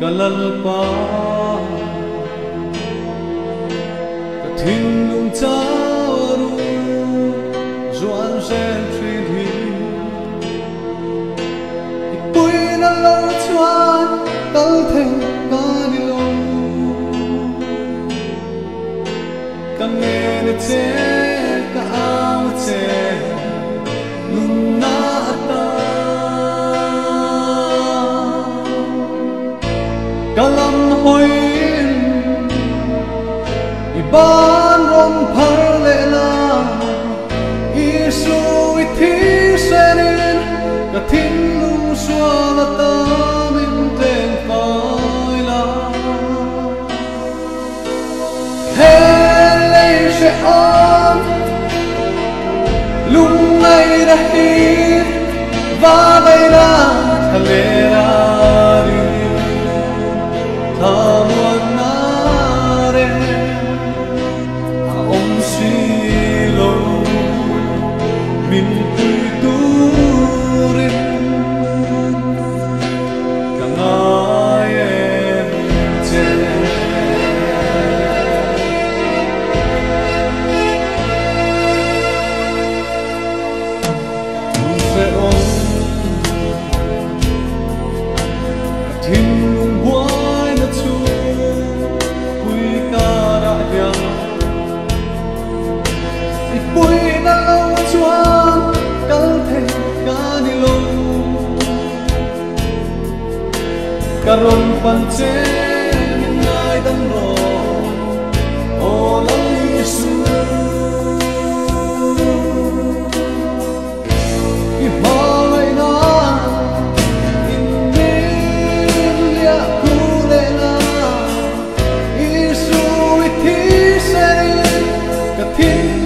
kalalpa kathing lung charu zuan sen thrin hi ipui na lo chuan kal theng ka ni lo ka nghe ni che ka ao che lung na ta kalam hoin iban rom phar le la isu ithi senin ka thin lung suala ta min ten phai la hele she on lung ngai ra hi va vai na thale ra Thamuan na re om silo min turin kangayen che se om tin ipui na lo chuan kal thei ka ni lo karon pan che ngai dan ro o lang isu i halai na in melia kurela isu ithi se ka thin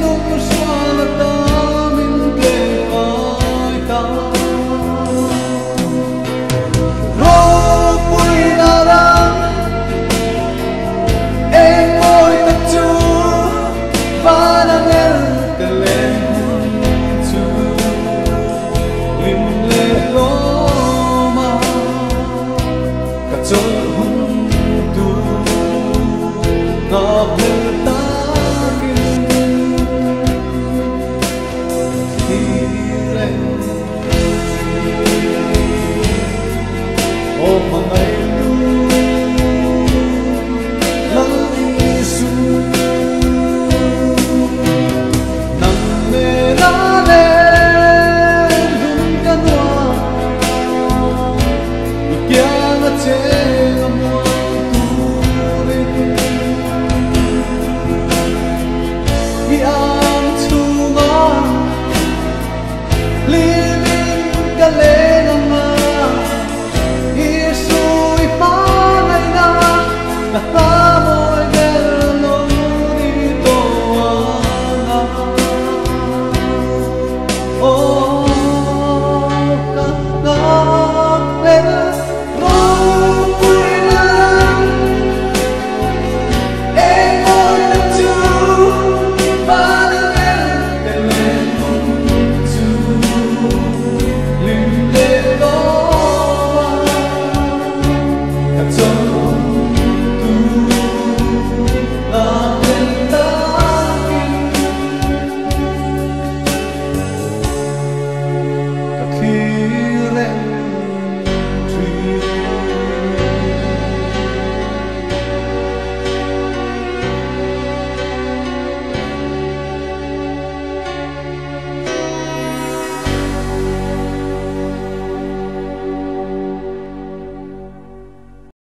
So